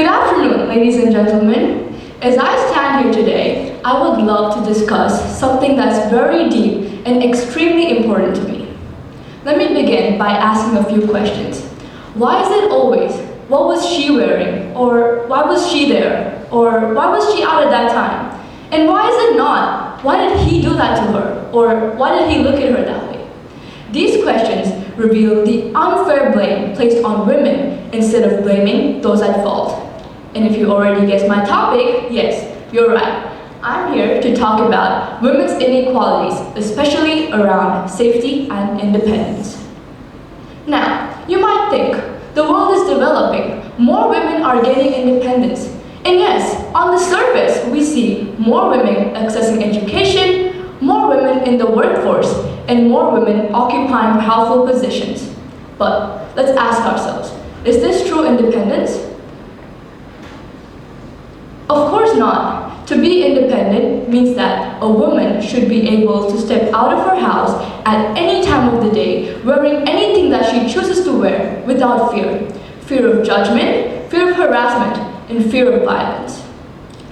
Good afternoon, ladies and gentlemen. As I stand here today, I would love to discuss something that's very deep and extremely important to me. Let me begin by asking a few questions. Why is it always, what was she wearing? Or why was she there? Or why was she out at that time? And why is it not? Why did he do that to her? Or why did he look at her that way? These questions reveal the unfair blame placed on women instead of blaming those at fault. And if you already guessed my topic, yes, you're right. I'm here to talk about women's inequalities, especially around safety and independence. Now, you might think the world is developing, more women are gaining independence. And yes, on the surface, we see more women accessing education, more women in the workforce, and more women occupying powerful positions. But let's ask ourselves, is this true independence? Of course not. To be independent means that a woman should be able to step out of her house at any time of the day, wearing anything that she chooses to wear without fear. Fear of judgment, fear of harassment, and fear of violence.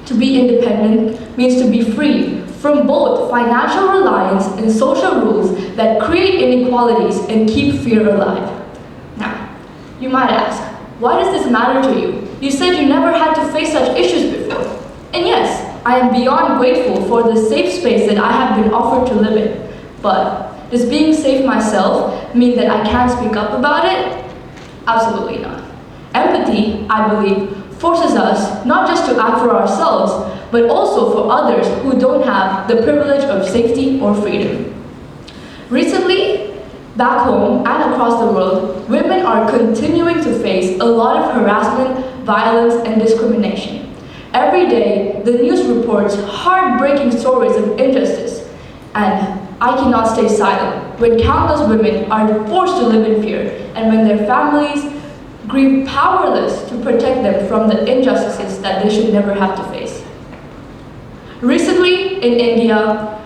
To be independent means to be free from both financial reliance and social rules that create inequalities and keep fear alive. Now, you might ask, why does this matter to you? You said you never had to face such issues before. And yes, I am beyond grateful for the safe space that I have been offered to live in. But does being safe myself mean that I can't speak up about it? Absolutely not. Empathy, I believe, forces us not just to act for ourselves, but also for others who don't have the privilege of safety or freedom. Recently, back home and across the world, women are continuing to face a lot of harassment, violence, and discrimination. Every day, the news reports heartbreaking stories of injustice, and I cannot stay silent when countless women are forced to live in fear and when their families grieve powerless to protect them from the injustices that they should never have to face. Recently, in India,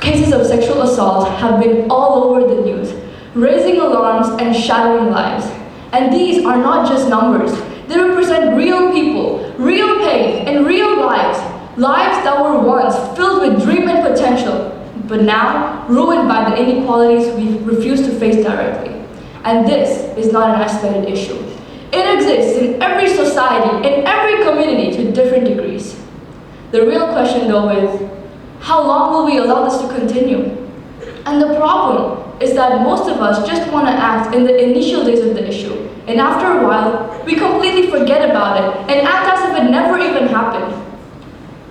cases of sexual assault have been all over the news, raising alarms and shattering lives. And these are not just numbers. They represent real people, real pain, and real lives. Lives that were once filled with dream and potential, but now ruined by the inequalities we refuse to face directly. And this is not an isolated issue. It exists in every society, in every community to different degrees. The real question though is, how long will we allow this to continue? And the problem is that most of us just want to act in the initial days of the issue, and after a while, we completely forget about it and act as if it never even happened.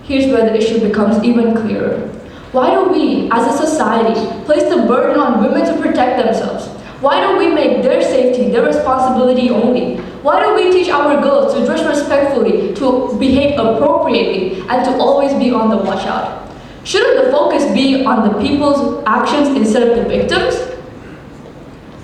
Here's where the issue becomes even clearer. Why do we, as a society, place the burden on women to protect themselves? Why do we make their safety their responsibility only? Why do we teach our girls to dress respectfully, to behave appropriately, and to always be on the watch out? Shouldn't the focus be on the people's actions instead of the victims?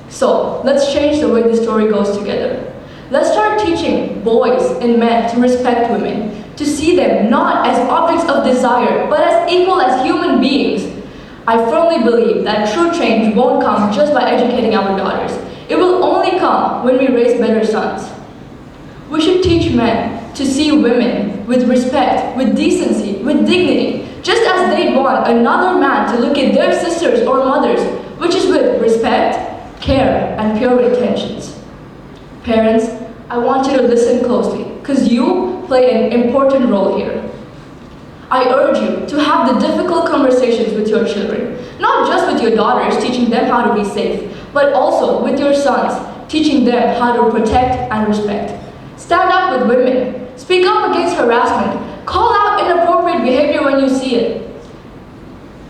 So, let's change the way the story goes together. Let's start teaching boys and men to respect women, to see them not as objects of desire, but as equal as human beings. I firmly believe that true change won't come just by educating our daughters. It will only come when we raise better sons. We should teach men to see women with respect, with decency, with dignity, just as they'd want another man to look at their sisters or mothers, which is with respect, care, and pure intentions. Parents, I want you to listen closely, because you play an important role here. I urge you to have the difficult conversations with your children, not just with your daughters, teaching them how to be safe, but also with your sons, teaching them how to protect and respect. Stand up with women, speak up against harassment, call out inappropriate behavior when you see it.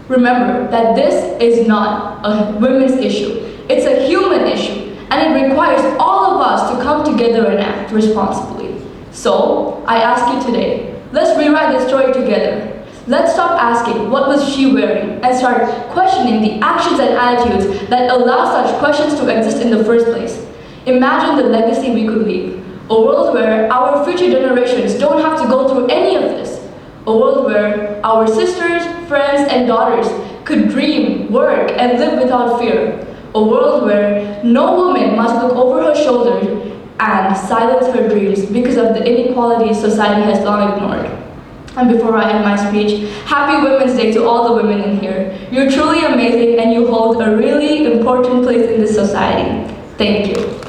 Remember that this is not a women's issue, it's a human issue, and it requires all of us to come together and act responsibly. So, I ask you today, let's rewrite this story together. Let's stop asking, what was she wearing, and start questioning the actions and attitudes that allow such questions to exist in the first place. Imagine the legacy we could leave. A world where our future generations don't have to go through any of this. A world where our sisters, friends, and daughters could dream, work, and live without fear. A world where no woman must look over her shoulder and silence her dreams because of the inequalities society has long ignored. And before I end my speech, happy Women's Day to all the women in here. You're truly amazing and you hold a really important place in this society. Thank you.